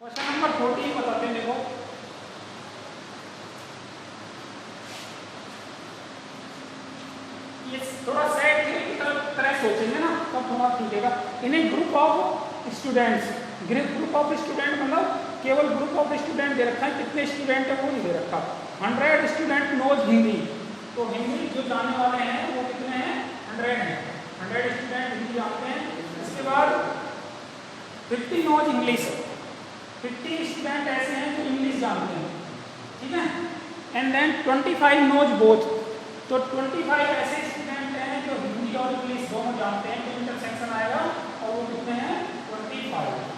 Question number 14 बताते हैं। देखो ये थोड़ा सेट थ्योरी की तरह सोचेंगे ना तो थोड़ा दिखेगा। In a group of students, group of student मतलब केवल ग्रुप ऑफ स्टूडेंट दे रखा है, कितने स्टूडेंट है वो नहीं दे रखा। 100 स्टूडेंट नोज हिंदी, तो हिंदी जो जानने वाले हैं वो कितने हैं, 100 हैं। 100 स्टूडेंट हिंदी जानते हैं। इसके बाद 50 नोज इंग्लिश, 50 स्टूडेंट ऐसे हैं जो इंग्लिश जानते हैं, ठीक है। एंड देन 25 नोज बोथ, तो 25 ऐसे स्टूडेंट हैं जो हिंदी और इंग्लिश दोनों जानते हैं, जो इंटरसेक्शन आएगा और वो कितने हैं, 25।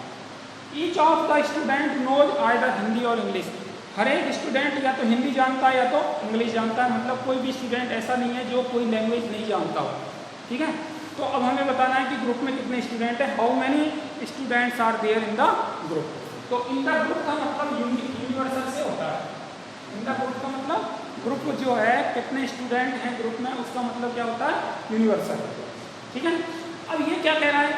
Each of the student knows either Hindi और इंग्लिश, हर एक स्टूडेंट या तो हिंदी जानता है या तो इंग्लिश जानता है, मतलब कोई भी स्टूडेंट ऐसा नहीं है जो कोई लैंग्वेज नहीं जानता हो, ठीक है। तो अब हमें बताना है कि ग्रुप में कितने स्टूडेंट हैं, how many students are there in the group. तो इन द ग्रुप का मतलब यूनिवर्सल से होता है। इन द ग्रुप का मतलब ग्रुप जो है कितने स्टूडेंट हैं ग्रुप में, उसका मतलब क्या होता है, यूनिवर्सल, ठीक है। अब ये क्या कह रहा है,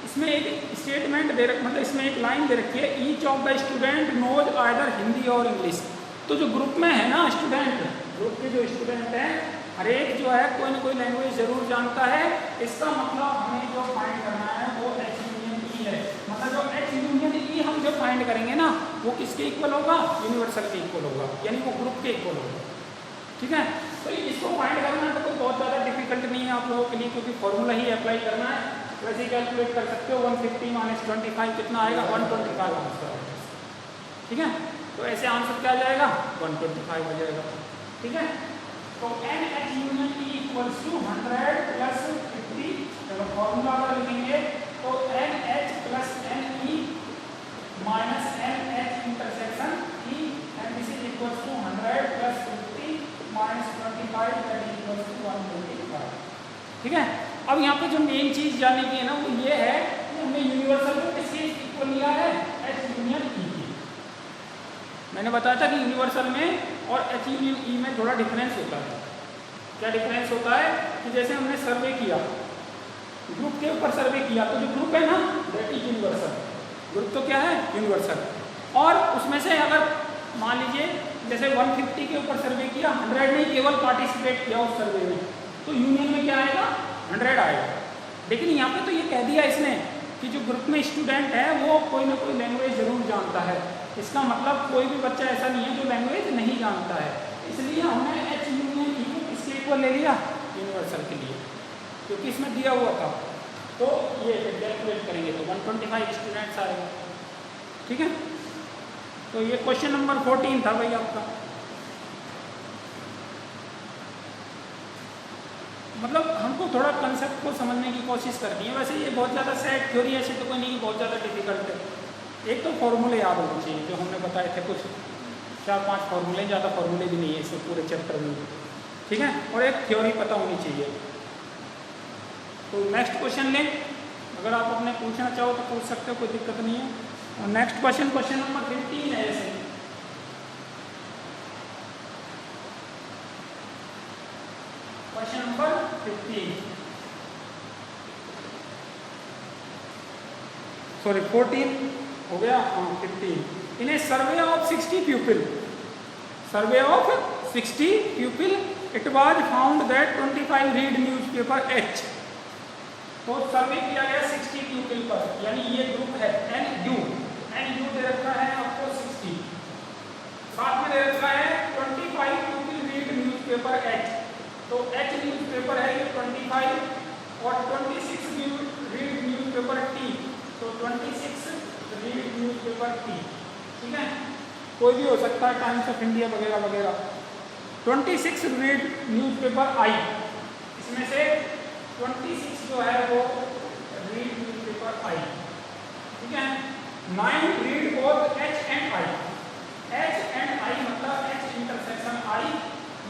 इसमें एक स्टेटमेंट दे रख, मतलब इसमें एक लाइन दे रखी है, each of the student knows either Hindi और इंग्लिश। तो जो ग्रुप में है ना स्टूडेंट, ग्रुप के जो स्टूडेंट हैं हर एक जो है कोई ना कोई लैंग्वेज जरूर जानता है। इसका मतलब हमें जो फाइंड करना है वो एच यूनियन ई है, मतलब जो एच यूनियन ई हम जो फाइंड करेंगे ना वो किसके इक्वल होगा, यूनिवर्सल के इक्वल होगा, यानी वो ग्रुप के इक्वल होगा, ठीक है। तो इसको फाइंड करना तो कोई बहुत ज़्यादा डिफिकल्ट नहीं है आप लोगों के लिए, क्योंकि फॉर्मूला ही अप्लाई करना है। वैसे कैलकुलेट कर सकते हो, 150 - 25 कितना आएगा, 125 आंसर, ठीक है। तो ऐसे आंसर क्या आ जाएगा, 125 हो जाएगा, ठीक है। तो N H union E equals to 100 plus 50, चलो फॉर्मूला अगर लिखेंगे तो N H plus N E minus N H intersection E, and this is equals to 100 plus 50 minus 25 that is equals to 125, ठीक है। अब यहाँ पे जो मेन चीज जानने की है ना वो ये है कि हमने यूनिवर्सल को किसके इक्वल लिया है, एच यूनियन ई की। मैंने बताया था कि यूनिवर्सल में और एच यूनियन ई में थोड़ा डिफरेंस होता है। क्या डिफरेंस होता है कि जैसे हमने सर्वे किया, ग्रुप के ऊपर सर्वे किया, तो जो ग्रुप है ना दैट इज यूनिवर्सल, ग्रुप तो क्या है, यूनिवर्सल। और उसमें से अगर मान लीजिए जैसे 150 के ऊपर सर्वे किया, 100 ने केवल पार्टिसिपेट किया उस सर्वे में, तो यूनियन में क्या आएगा, 100 आएगा। लेकिन यहाँ पे तो ये कह दिया इसने कि जो ग्रुप में स्टूडेंट है वो कोई ना कोई लैंग्वेज जरूर जानता है। इसका मतलब कोई भी बच्चा ऐसा नहीं है जो लैंग्वेज नहीं जानता है, इसलिए हमने एच यूनियन ई को किसके इक्वल ले लिया, यूनिवर्सल के लिए, क्योंकि इसमें दिया हुआ था। तो ये कैलकुलेट करेंगे तो 125 स्टूडेंट्स आएगा, ठीक है। तो ये क्वेश्चन नंबर 14 था भाई आपका। मतलब हमको थोड़ा कंसेप्ट को समझने की कोशिश करनी है। वैसे ये बहुत ज़्यादा सेट थ्योरी ऐसे तो कोई नहीं, बहुत ज़्यादा डिफिकल्ट है। एक तो फॉर्मूले याद होने चाहिए जो हमने बताए थे, कुछ 4-5 फॉर्मूले, ज़्यादा फॉर्मूले भी नहीं है इसमें पूरे चैप्टर में, ठीक है। और एक थ्योरी पता होनी चाहिए। तो नेक्स्ट क्वेश्चन लें, अगर आप अपने पूछना चाहो तो पूछ सकते हो, कोई दिक्कत नहीं है। और नेक्स्ट क्वेश्चन, क्वेश्चन नंबर 15 है ऐसे। क्वेश्चन नंबर 15, सॉरी 14 हो गया, हाँ 15। In a survey of 60 pupil, survey of 60 pupil, it was found that 25 read newspaper each. तो सर्वे किया गया 60 pupil पर, यानी ये ग्रुप है एन यू दे रखा है आपको 60, साथ में दे रखा है 25 pupil रीड न्यूज़पेपर एच। तो एच न्यूज़पेपर है ये 25 और 26 रीड न्यूज़पेपर टी, तो 26 रीड न्यूज़पेपर टी, ठीक है। कोई भी हो सकता है, टाइम्स ऑफ इंडिया वगैरह वगैरह। 26 रीड न्यूज़पेपर आई, इसमें से 26 जो है वो रीड न्यूज़पेपर आई, ठीक है। 9 read both H and I, H and I मतलब एच इंटरसेक्शन आई,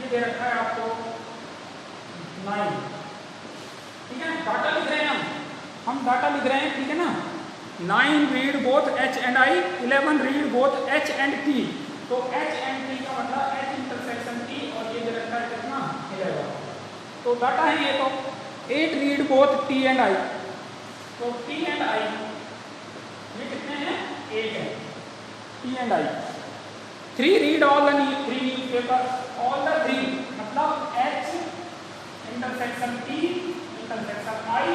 ये दे रखा है आपको 9, ठीक है। डाटा लिख रहे हैं हम डाटा लिख रहे हैं, ठीक है ना। 9 read both H and I, 11 read both H and T, तो एच एंड टी का मतलब एच इंटरसेक्शन टी, और ये दे रखा है कितना, 11। तो डाटा है ये, तो 8 read both T and I, तो टी एंड आई ये कितने हैं, 8 है, T and I. 3 read all the 3 newspaper, all the 3 मतलब H intersection T intersection I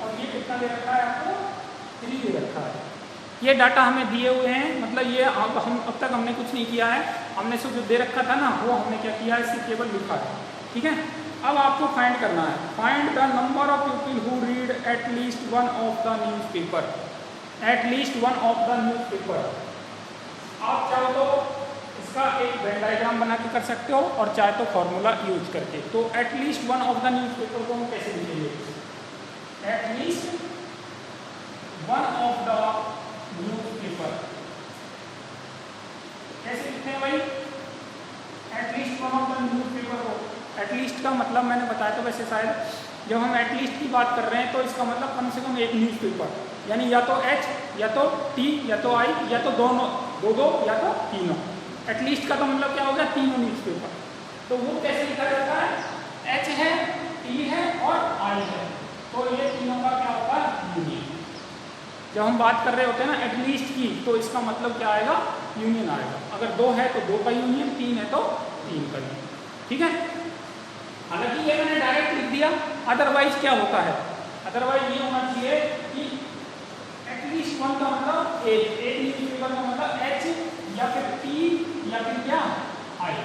और ये कितना दे रखा है आपको 3 दे रखा है। ये डाटा हमें दिए हुए हैं, मतलब ये अब तक हमने कुछ नहीं किया है, हमने सिर्फ जो दे रखा था ना वो हमने क्या किया है, सिर्फ केवल लिखा है। ठीक है, अब आपको फाइंड करना है, find the number of people who read at least one of the newspaper, at least one of the newspaper. आप चाहो तो इसका एक वेन डायग्राम बना के कर सकते हो और चाहे तो फॉर्मूला यूज करके। तो at least one of the newspaper को हम कैसे लिखेंगे, at least one of the newspaper कैसे लिखते हैं भाई, at least one of the newspaper को। एटलीस्ट का मतलब मैंने बताया था वैसे शायद, जब हम एटलीस्ट की बात कर रहे हैं तो इसका मतलब कम से कम एक न्यूज़पेपर, यानी या तो H या तो T या तो I या तो दोनों दो या तो तीनों। एटलीस्ट का तो मतलब क्या हो गया, तीनों न्यूज़पेपर। तो वो कैसे लिखा जाता है, H है, T है और I है, तो ये तीनों का क्या होगा, यूनियन। जब हम बात कर रहे होते हैं ना एटलीस्ट की, तो इसका मतलब क्या आएगा, यूनियन आएगा। अगर 2 है तो 2 का यूनियन, 3 है तो 3 का यूनियन। ठीक है, हालांकि ये मैंने डायरेक्ट लिख दिया, अदरवाइज क्या होता है, अदरवाइज ये होना चाहिए कि एटलीस्ट वन का मतलब एक न्यूज़पेपर का मतलब H या फिर T या फिर क्या I।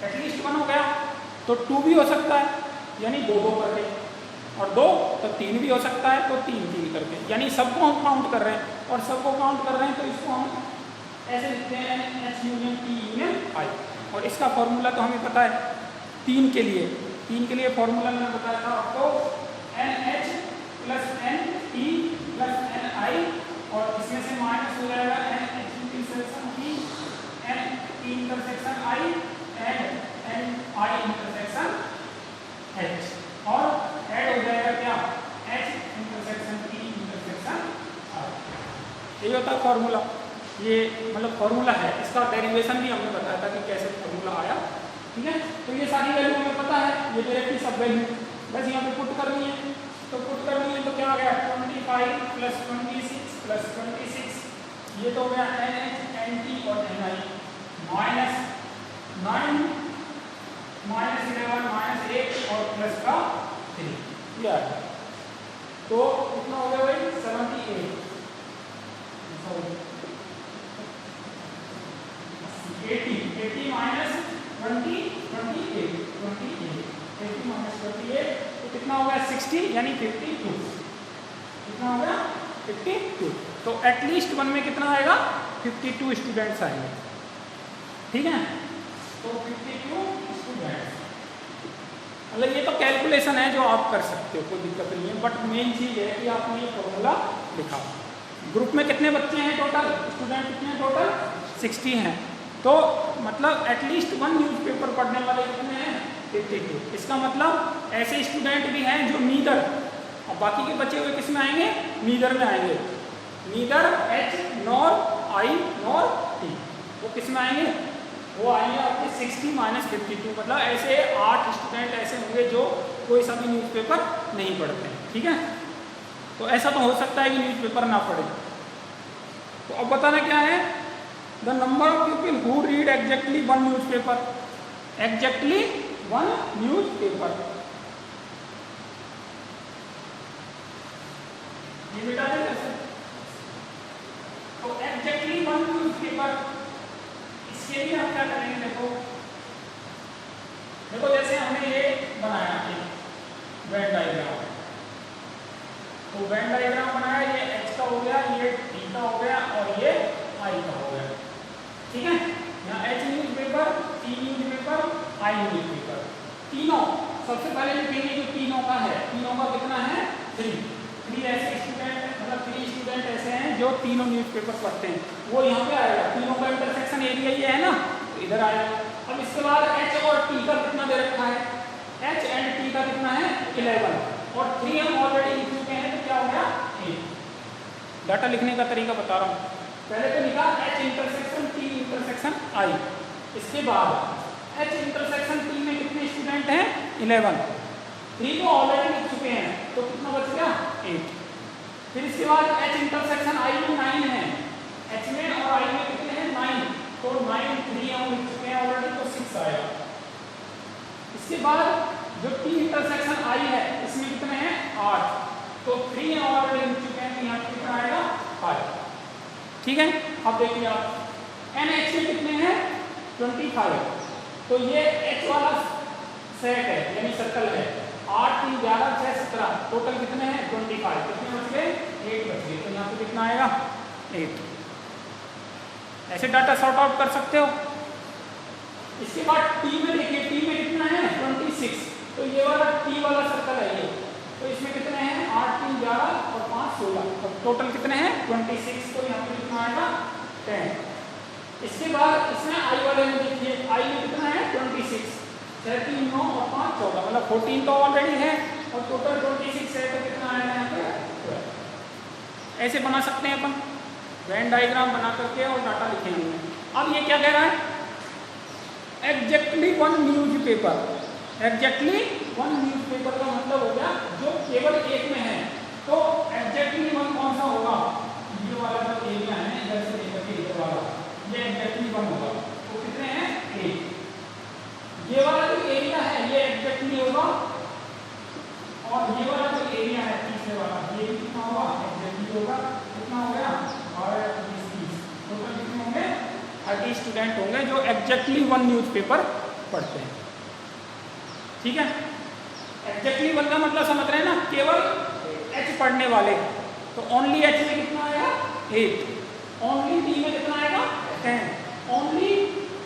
एटलीस्ट वन हो गया तो 2 भी हो सकता है, यानी 2 करके, और 2 तो 3 भी हो सकता है, तो 3 करके, यानी सबको हम काउंट कर रहे हैं, और सबको काउंट कर रहे हैं तो इसको हम ऐसे लिखते हैं H union T union I। और इसका फॉर्मूला तो हमें पता है 3 के लिए फॉर्मूला मैंने बताया था आपको, NH plus NT plus NI, और इसमें से माइनस हो जाएगा NH intersection T, NT intersection I and NI intersection H, और ऐड हो जाएगा क्या, H intersection T intersection I। यही होता है फॉर्मूला, ये मतलब फॉर्मूला है, इसका डेरिवेशन भी हमने बताया था कि कैसे फॉर्मूला आया। ठीक है, तो ये सारी वैल्यू हमें पता है, ये डायरेक्टली सब वैल्यू बस यहाँ पे पुट करनी है। तो पुट करनी है तो क्या आ गया, 25 प्लस 26 प्लस 26, ये तो हो गया NH NT और NI, माइनस 9 माइनस 11 माइनस 1 और प्लस का 3, ये आ गया। तो कितना हो गया भाई, 78, 80 माइनस 20 28 80 माइनस 28, तो कितना हो गया 60, यानी 52। कितना हो गया 52। तो एटलीस्ट वन में कितना आएगा, 52 स्टूडेंट्स आएंगे। ठीक है, तो 52 स्टूडेंट्स, मतलब ये तो कैलकुलेशन है जो आप कर सकते हो, कोई दिक्कत नहीं है, बट मेन चीज़ है कि आपने ये फॉर्मूला लिखा। ग्रुप में कितने बच्चे हैं टोटल, स्टूडेंट कितने हैं टोटल, 60 हैं। तो मतलब एटलीस्ट वन न्यूज़पेपर पढ़ने वाले कितने हैं, 52। इसका मतलब ऐसे स्टूडेंट भी हैं जो नीदर, और बाकी के बचे हुए किस में आएंगे, नीदर में आएंगे, neither H nor I nor T, वो किस में आएंगे, वो आएंगे आपके 60 माइनस 52, मतलब ऐसे 8 स्टूडेंट ऐसे होंगे जो कोई सा भी न्यूज़पेपर नहीं पढ़ते हैं। ठीक है, तो ऐसा तो हो सकता है कि न्यूज़पेपर ना पढ़े। तो अब बताना क्या है, the number of people who read exactly one newspaper, exactly one newspaper, ये बेटा है कैसे, तो एग्जैक्टली वन न्यूज़पेपर, इसके लिए हम क्या करेंगे, देखो जैसे हमने ये बनाया वेन डायग्राम, तो वेन डायग्राम बनाया, ये H का हो गया, ये T का हो गया और ये I का हो गया। ठीक है, यहाँ H newspaper, T newspaper, I newspaper, तीनों सबसे पहले लिखेंगे जो तीनों का है, तीनों का कितना है 3 ऐसे स्टूडेंट, मतलब 3 स्टूडेंट ऐसे हैं जो तीनों न्यूज़पेपर पढ़ते हैं, वो यहाँ पे आएगा, तीनों का इंटरसेक्शन एरिया ये है ना, तो इधर आएगा। अब इसके बाद H और T का कितना दे रखा है, H एंड T का कितना है 11, और 3 हम ऑलरेडी लिख चुके हैं, तो क्या हो गया 8। डाटा लिखने का तरीका बता रहा हूँ, पहले तो लिखा H intersection T intersection I, इसके बाद H इंटरसेक्शन T में कितने स्टूडेंट हैं 11, 3 तो ऑलरेडी लिख चुके हैं, तो कितना बच गया 8। फिर इसके बाद H इंटरसेक्शन I में 9 है, H में और I में कितने हैं ठीक है। अब देखिए आप NH में कितने हैं 25, तो ये H वाला सेट है यानी सर्कल है, 8 3 11 6 17, टोटल कितने हैं 25, कितने बच गए 8 बच गए, तो यहाँ पे कितना आएगा 8। ऐसे डाटा सॉर्ट आउट कर सकते हो। इसके बाद T में देखिए, T में कितना है 26, तो ये वाला T वाला सर्कल है ये, तो इसमें कितने हैं 8 3 11 और 5 16, तो टोटल कितने हैं 26, तो यहाँ पे कितना आएगा 10। इसके बाद इसमें I वाले में देखिए, I में कितना है 26, 6 3 9 और 5 14, मतलब 14 तो ऑलरेडी है और टोटल 26 है, तो कितना आएगा यहाँ पे 12। ऐसे बना सकते हैं अपन वेन डायग्राम बना करके और डाटा लिखेंगे। अब ये क्या कह रहा है, एग्जैक्टली 1 न्यूज़पेपर, एग्जैक्टली 1 न्यूज़पेपर का मतलब हो गया जो केवल एक में है, तो एग्जैक्टली 1 कौन सा होगा, ये वाला जो एरिया है इधर से लेकर के इधर वाला, ये एग्जैक्टली 1 होगा, तो कितने हैं 1। ये वाला जो एरिया है ये एग्जैक्टली होगा, और ये वाला जो एरिया है तीसरे वाला ये भी कितना होगा एग्जैक्टली होगा, कितना हो गया और 20 टोटल कितने होंगे 30 स्टूडेंट होंगे जो एग्जैक्टली 1 न्यूज़पेपर पढ़ते हैं। ठीक है, एग्जैक्टली 1 का मतलब समझ रहे हैं ना, केवल H पढ़ने वाले, तो ओनली H में कितना आएगा 8, ओनली D में कितना आएगा 10, ओनली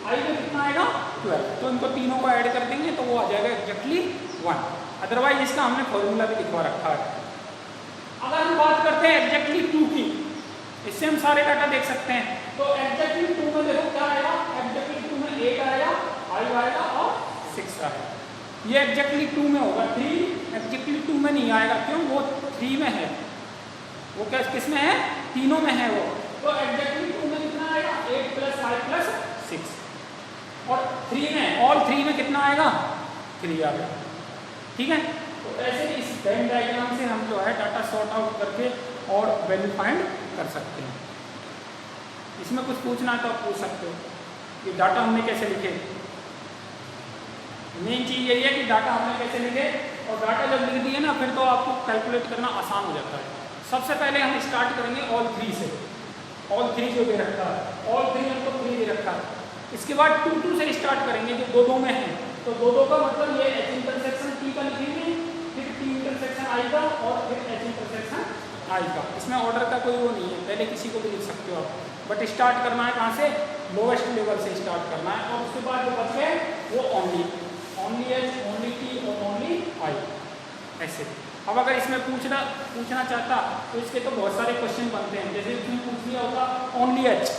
I में कितना आएगा 12, तो इनको तीनों को ऐड कर देंगे तो वो आ जाएगा एग्जैक्टली 1। अदरवाइज इसका हमने फॉर्मूला भी लिखवा रखा है। अगर हम बात करते हैं एग्जैक्टली 2 की, इससे हम सारे डाटा देख सकते हैं, तो एग्जैक्टली 2 में देखो क्या आएगा, एग्जैक्टली 2 में 8 आएगा, 5 आएगा और 6 आएगा। ये एग्जैक्टली 2 में होगा, 3 एग्जैक्टली 2 में नहीं आएगा, क्यों, वो 3 में है, वो क्या किस में है, तीनों में है वो, तो एग्जैक्टली 2 में कितना आएगा 8 + 5 + 6, और 3 में, ऑल 3 में कितना आएगा 3 आएगा। ठीक है, तो ऐसे इस वेन डायग्राम से हम जो है डाटा सॉर्ट आउट करके और वैल्यू फाइंड कर सकते हैं। इसमें कुछ पूछना तो आप पूछ सकते हो कि डाटा हमने कैसे लिखे। मेन चीज़ यही है कि डाटा हमने कैसे लिखे, और डाटा जब लिख दिए ना फिर तो आपको कैलकुलेट करना आसान हो जाता है। सबसे पहले हम स्टार्ट करेंगे ऑल 3 से, ऑल 3 जो दे रखा है, ऑल 3 हमको 3 दे रखा है। इसके बाद 2 2 से स्टार्ट करेंगे जो 2 2 में है, तो 2 2 का मतलब ये H इंटरसेक्शन T का लिखेंगे, फिर T इंटरसेक्शन I का, और फिर H इंटरसेक्शन I का। इसमें ऑर्डर का कोई वो नहीं है, पहले किसी को भी लिख सकते हो आप, बट स्टार्ट करना है कहाँ से, लोवेस्ट लेवल से स्टार्ट करना है, और उसके बाद जो बच गए वो ओनली H, ओनली T और ओनली I ऐसे। अब अगर इसमें पूछना चाहता तो इसके तो बहुत सारे क्वेश्चन बनते हैं, जैसे इसमें पूछ लिया होता ओनली H,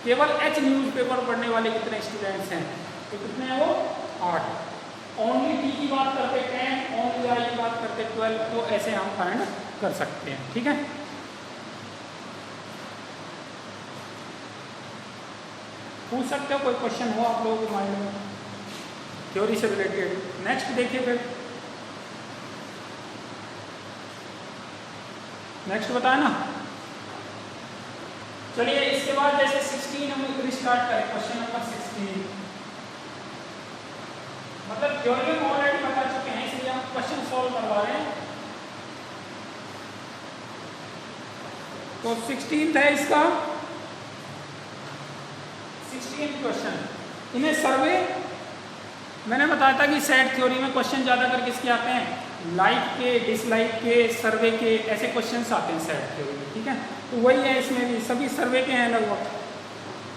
केवल H न्यूज़पेपर पढ़ने वाले कितने स्टूडेंट्स हैं, तो कितने हैं वो 8, ओनली T की बात करते 10, ओनली I की बात करते 12, तो ऐसे हम फाइंड कर सकते हैं। ठीक है, पूछ सकते हो, कोई क्वेश्चन हो आप लोगों के माइंड में थ्योरी से रिलेटेड। नेक्स्ट देखिए, फिर नेक्स्ट बताए ना। चलिए इसके बाद जैसे 16 हम रिस्टार्ट करें, क्वेश्चन नंबर 16, मतलब थ्योरी हम ऑलरेडी बता चुके हैं इसलिए हम क्वेश्चन सॉल्व करवा रहे हैं। तो 16 है इसका 16 क्वेश्चन। इन्हें सर्वे, मैंने बताया था कि सेट थ्योरी में क्वेश्चन ज़्यादातर किसके आते हैं, लाइक के, डिसलाइक के, सर्वे के, ऐसे क्वेश्चंस आते हैं सेट थ्योरी में। ठीक है, तो वही है इसमें भी, सभी सर्वे के हैं लगभग।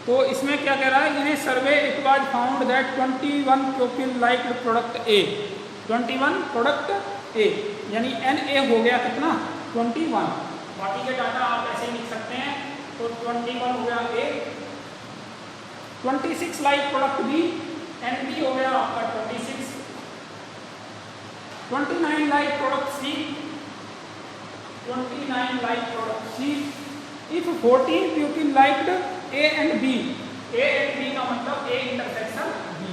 तो इसमें क्या कह रहा है, इन्हें survey it was found that 21 people liked product A, 21 product A, यानी NA हो गया कितना 21, बाकी के डाटा आप ऐसे लिख सकते हैं, तो 21 हो गया A, 26 like product B, NB हो गया आपका 26, 29 like product C, 29 like product C, if 14 people liked A and B, A and B का मतलब A इंटरसेक्शन B,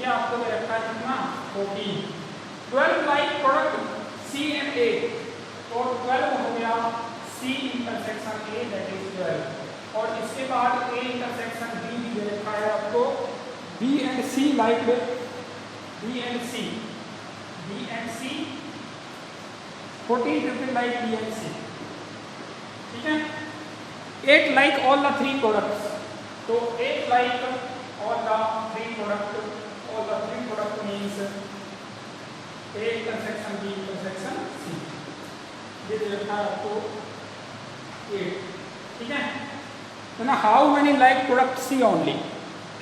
ये आपको दे रखा है कितना 14, 12 like product C and A, तो 12 हो गया C intersection A, that is 12, और इसके बाद A इंटरसेक्शन B भी दे रखा है आपको, B and C liked, B and C 14 people like B and C। ठीक है, 8 like all the 3 products. तो 8 like all the 3 product means A intersection B intersection C. ये दे रखा है आपको 8, ठीक है। तो ना how many like product C only,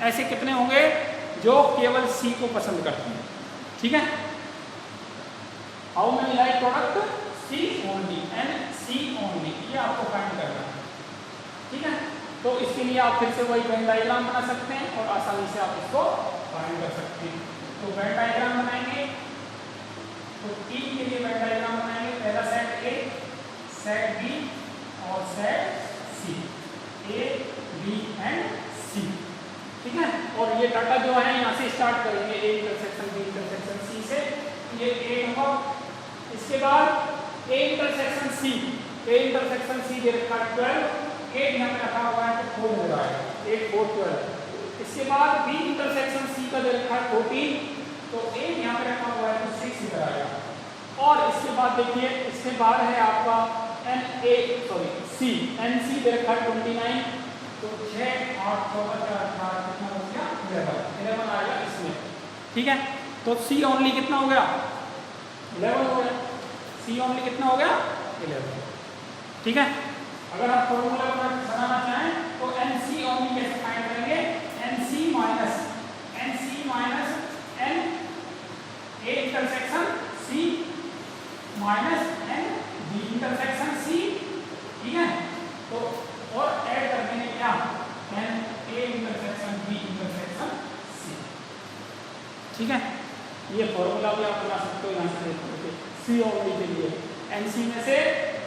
ऐसे कितने होंगे जो केवल सी को पसंद करते हैं, ठीक है। How many like product C only and C only, ये आपको फाइंड करना है, ठीक है। तो इसके लिए आप फिर से वही वेन डायग्राम बना सकते हैं और आसानी से आप इसको फाइंड कर सकते हैं। तो वेन डायग्राम बनाएंगे, तो E के लिए वेन डायग्राम बनाएंगे। पहला सेट A, सेट B और set C, A, B and C, ठीक है। और ये डाटा जो है यहाँ से स्टार्ट करेंगे A intersection B intersection C से, ये A नंबर। इसके बाद A इंटरसेक्शन C दे रखा है 12, 8 यहाँ पे रखा हुआ है तो 4 हो रहा है, 8 4 12। इसके बाद B इंटरसेक्शन C का दे रखा है 14, तो 8 यहाँ पे रखा हुआ है तो 6 इधर आएगा। और इसके बाद देखिए इसके बाद है आपका C दे रखा है 29, तो 6 8 14 4 कितना हो गया 11 आएगा इसमें, ठीक है। तो C ओनली कितना हो गया 11 हो गया, C ओनली कितना हो गया 11, ठीक है। अगर आप फॉर्मूला बनाना चाहें तो NC ओनली कैसे फाइंड करेंगे, NC minus N A intersection C minus N B intersection C, ठीक है। तो और ऐड कर देंगे क्या N A intersection B intersection C, ठीक है। ये फॉर्मूला भी आप बना सकते हो यहाँ से देख करके C ओनली के लिए। NC में से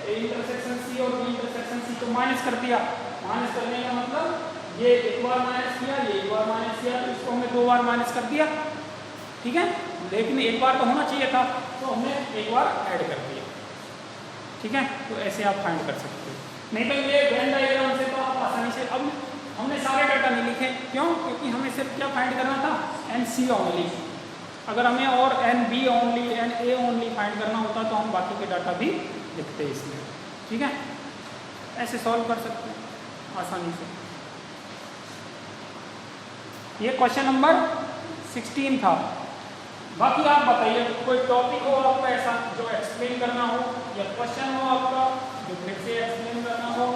A इंटरसेक्शन C और B इंटरसेक्शन C को माइनस कर दिया, माइनस करने का मतलब ये एक बार माइनस किया, ये एक बार माइनस किया, तो इसको हमने 2 बार माइनस कर दिया, ठीक है। लेकिन एक बार तो होना चाहिए था, तो हमने एक बार ऐड कर दिया, ठीक है। तो ऐसे आप फाइंड कर सकते हो। नहीं तो ये वेन डायग्राम से तो आप आसानी से, अब हमने सारे डाटा नहीं लिखे, क्यों, क्योंकि हमें सिर्फ क्या फाइंड करना था NC ओनली। अगर हमें और NB only NA only find करना होता तो हम बाकी के डाटा भी लिखते इसमें, ठीक है। ऐसे सॉल्व कर सकते हैं आसानी से। ये क्वेश्चन नंबर 16 था। बाकी आप बताइए कोई टॉपिक हो आपका ऐसा जो एक्सप्लेन करना हो, या क्वेश्चन हो आपका जो फिर से एक्सप्लेन करना हो,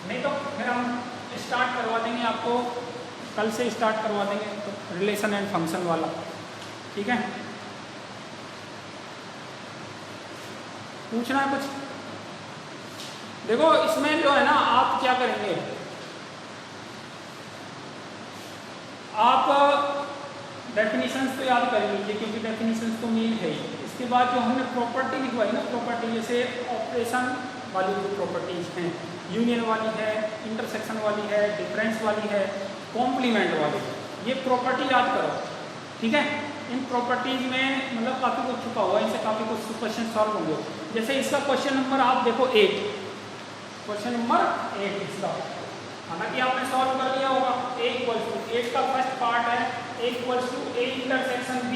नहीं तो फिर हम स्टार्ट करवा देंगे, आपको कल से स्टार्ट करवा देंगे तो रिलेशन एंड फंक्शन वाला, ठीक है। पूछना है कुछ? देखो इसमें जो है ना, आप क्या करेंगे, आप डेफिनेशंस तो याद कर लीजिए क्योंकि डेफिनेशंस तो मेन है ही। इसके बाद जो हमने प्रॉपर्टी लिखवाई ना, प्रॉपर्टी जैसे ऑपरेशन वाली जो प्रॉपर्टीज हैं, यूनियन वाली है, इंटरसेक्शन वाली है, डिफरेंस वाली है, कॉम्प्लीमेंट वाली है, ये प्रॉपर्टी याद करो, ठीक है। इन प्रॉपर्टीज में मतलब काफ़ी कुछ छुपा हुआ है, इनसे काफ़ी कुछ क्वेश्चन सॉल्व होंगे। जैसे इसका क्वेश्चन नंबर आप देखो 8, क्वेश्चन नंबर 8 इसका, हालांकि आपने सॉल्व कर लिया होगा। A इक्वल्स टू 8 का फर्स्ट पार्ट है A equals to A intersection B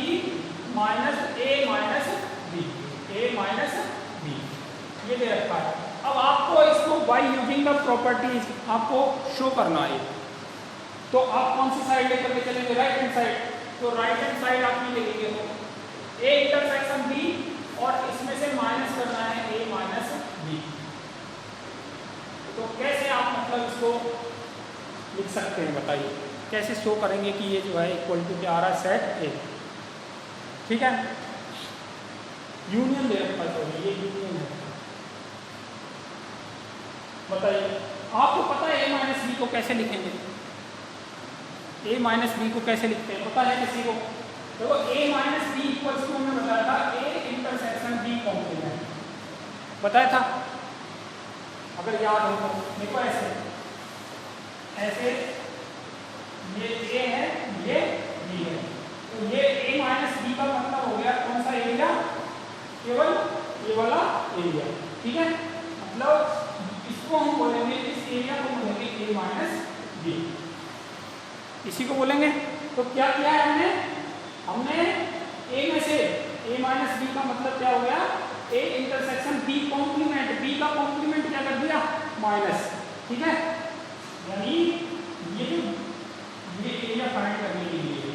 minus A minus B, ये दे रखा है। अब आपको इसको बाय यूजिंग द प्रॉपर्टीज आपको शो करना है। तो आप कौन सी साइड लेकर के चलेंगे, राइट हैंड साइड। तो राइट हैंड साइड आप ये लेंगे A इंटरसेक्शन B और इसमें से माइनस करना है A माइनस B। तो कैसे आप मतलब इसको लिख सकते हैं, बताइए कैसे शो करेंगे कि ये जो है इक्वल टू क्या आ रहा है, सेट A, ठीक है। यूनियन दे रखा है, ये यूनियन है। बताइए आपको पता है A माइनस B को कैसे लिखेंगे, A माइनस B को कैसे लिखते हैं, पता है किसी को? देखो A minus B equal to हमने बताया था A इंटरसेक्शन B कॉम्प्लीमेंट, बताया था अगर याद हो तो। देखो ऐसे ये A है, ये B है, तो ये A माइनस B का मतलब हो गया कौन सा एरिया, केवल ये वाला एरिया, ठीक है। मतलब इसको हम बोलेंगे, इस एरिया को बोलेंगे A माइनस B, इसी को बोलेंगे। तो क्या किया है हमने A में से A माइनस B का मतलब क्या हो गया, A intersection B complement, B minus, ठीक है। यानी ये एरिया फाइंड करने के लिए,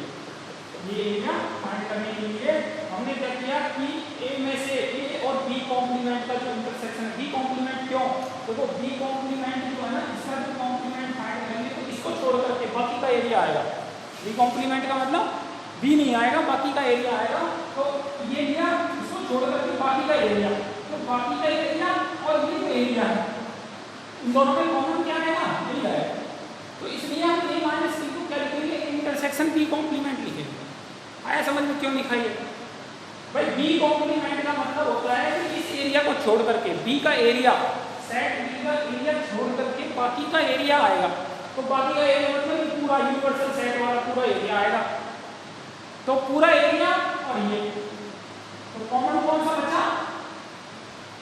ये एरिया फाइंड करने के लिए हमने क्या किया कि ए में से ए और बी कॉम्प्लीमेंट का जो इंटरसेक्शन है, बी कॉम्प्लीमेंट क्यों, तो वो बी कॉम्प्लीमेंट जो है ना, इसका जो कॉम्प्लीमेंट फाइंड करेंगे तो इसको छोड़ करके बाकी का एरिया आएगा। बी कॉम्प्लीमेंट का मतलब बी नहीं आएगा, बाकी का एरिया आएगा। तो ये लिया, इसको छोड़ करके बाकी का एरिया, तो बाकी का एरिया और ये जो एरिया है इन दोनों में कॉमन क्या है ना, यही आएगा। तो इसलिए हम ए माइनस बी को क्या लिखेंगे, इंटरसेक्शन बी कॉम्प्लीमेंट लिखेंगे। आया समझ में क्यों लिखा है भाई? बी कॉम्प्लीमेंट का मतलब होता है कि इस एरिया को छोड़ करके बी का एरिया, सेट बी का एरिया छोड़ करके बाकी का एरिया आएगा। तो बाकी का एरिया मतलब पूरा यूनिवर्सल सेट वाला पूरा एरिया आएगा। तो पूरा एरिया और ये, तो कॉमन कौन सा बचा,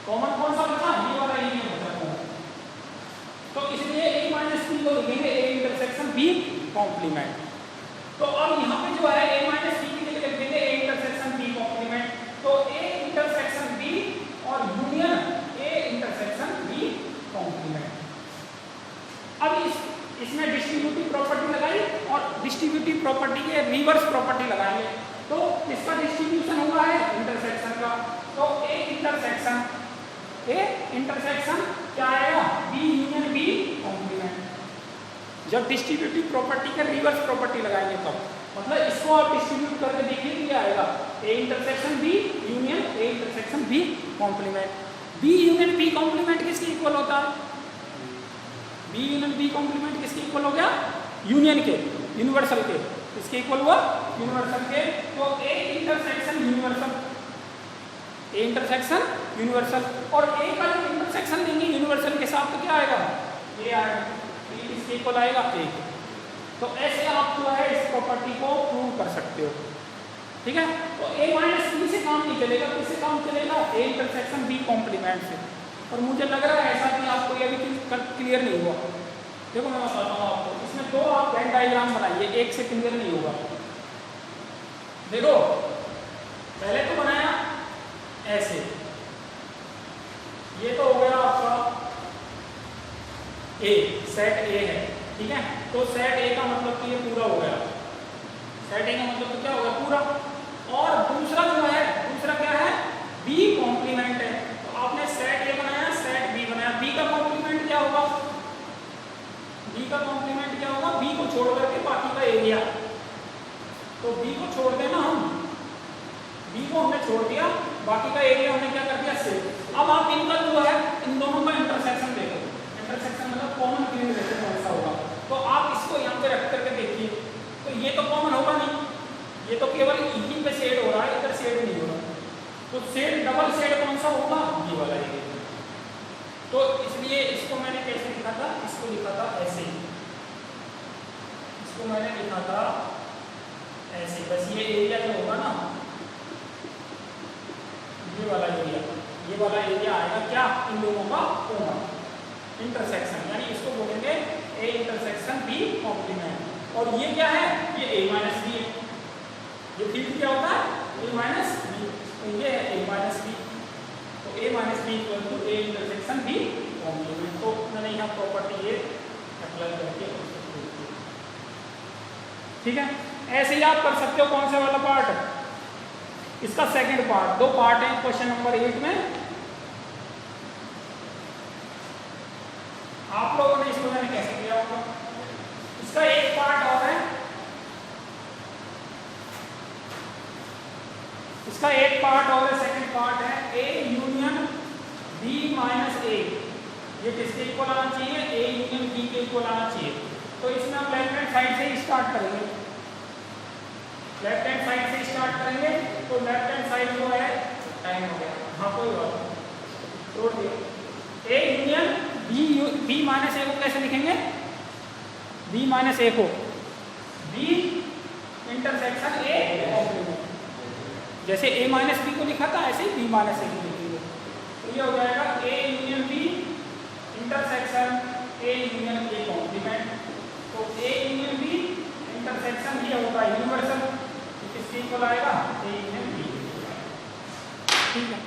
कॉमन कौन सा बचा, ये वाला एरिया बचा कॉमन। तो इसलिए ए माइनस बी को लिखेंगे ए इंटरसेक्शन बी कॉम्प्लीमेंट। तो अब यहाँ पे जो है ए माइनस बी की जगह लिख देंगे ए इंटरसेक्शन बी कॉम्प्लीमेंट। तो ए इंटरसेक्शन बी और union A intersection B complement. अब इसमें डिस्ट्रीब्यूटिव प्रॉपर्टी लगाई और डिस्ट्रीब्यूटिव प्रॉपर्टी के रिवर्स प्रॉपर्टी लगाएंगे। तो इसका डिस्ट्रीब्यूशन हुआ है इंटरसेक्शन का, तो ए इंटरसेक्शन क्या आएगा, बी यूनियन बी कॉम्प्लीमेंट। जब डिस्ट्रीब्यूटिव प्रॉपर्टी के रिवर्स प्रॉपर्टी लगाएंगे तब, मतलब इसको आप डिस्ट्रीब्यूट करके देखिए क्या आएगा, A intersection B union A intersection B complement. B union B complement किसके इक्वल होता है, बी यूनियन बी कॉम्प्लीमेंट किसके इक्वल हो गया, यूनियन के, यूनिवर्सल के। किसके इक्वल हुआ, यूनिवर्सल के। तो A intersection universal, A intersection universal, और ए का जो इंटरसेक्शन लेंगे यूनिवर्सल के साथ तो क्या आएगा, ये आएगा, ये इसके इक्वल आएगा ए। तो ऐसे आप जो है इस प्रॉपर्टी को प्रूव कर सकते हो, ठीक है। तो ए माइनस बी से काम नहीं चलेगा, किससे काम चलेगा, ए इंटरसेक्शन बी कॉम्प्लीमेंट से। और मुझे लग रहा है ऐसा कि आपको ये अभी क्लियर नहीं हुआ। देखो मैं बताता हूँ आपको, इसमें दो आप वेन डायग्राम बनाइए, एक से क्लियर नहीं होगा। देखो पहले तो बनाया ऐसे, ये तो हो गया आपका ए, सेट ए है, ठीक है। तो सेट ए का मतलब तो ये पूरा हो गया, सेट ए का मतलब तो क्या हो गया, पूरा। और दूसरा जो है, दूसरा क्या है, बी कॉम्प्लीमेंट है। तो आपने सेट ए बनाया, सेट बी बनाया, बी का कॉम्प्लीमेंट क्या होगा, बी का कॉम्प्लीमेंट क्या होगा, बी को छोड़ करके बाकी का एरिया। तो बी को छोड़ देना हम, बी को हमने छोड़ दिया, बाकी का एरिया हमने क्या कर दिया, सेव। अब आप इनका जो है, इन दोनों का इंटरसेक्शन देखो, इंटरसेक्शन मतलब कॉमन ग्रीन रिलेशन कौन सा होगा। तो आप इसको यहाँ पे रख करके देखिए, तो ये तो कॉमन होगा नहीं, ये तो केवल इन्हीं पे शेड हो रहा है, इधर शेड नहीं हो रहा। तो शेड, डबल शेड कौन सा होगा, ये वाला एरिया। तो इसलिए इसको मैंने कैसे लिखा था, इसको लिखा था ऐसे, इसको मैंने लिखा था ऐसे। बस ये एरिया जो होगा ना, ये वाला एरिया, ये वाला एरिया आएगा क्या, इन दोनों का कॉमन इंटरसेक्शन, यानी इसको बोलेंगे ए इंटरसेक्शन बी कॉम्प्लीमेंट। और ये क्या है, ये ए माइनस बी है। ये फील्ड क्या होता है, ए माइनस बी, तो ये है ए माइनस बी। तो A minus B equal to A intersection B complement. तो मैंने यहाँ प्रॉपर्टी ये अप्लाई करके, ठीक है। ऐसे ही आप कर सकते हो। कौन सा वाला पार्ट, इसका सेकंड पार्ट, दो पार्ट है क्वेश्चन नंबर 8 में। आप लोगों ने इसको मैंने कैसे किया होगा, इसका एक पार्ट और है, इसका एक पार्ट और है, सेकंड पार्ट है ए यूनियन बी माइनस ए। ये किसके इक्वल आना चाहिए, ए यूनियन बी के इक्वल आना चाहिए। तो इसमें हम लेफ्ट हैंड साइड से ही स्टार्ट करेंगे, लेफ्ट हैंड साइड से स्टार्ट करेंगे। तो लेफ्ट हैंड साइड जो है, टाइम हो गया, हाँ कोई बात नहीं, छोड़ दिया। ए यूनियन बी माइनस ए को कैसे लिखेंगे, बी माइनस ए को बी इंटरसेक्शन ए कॉम्प्लीमेंट। जैसे ए माइनस बी को लिखा था ऐसे ही बी माइनस ए को लिखेंगे। तो ये हो जाएगा A union B intersection A union A complement. तो ए यूनियन बी इंटरसेक्शन ये होगा यूनिवर्सल, किसके इक्वल आएगा, ए यूनियन बी, ठीक है।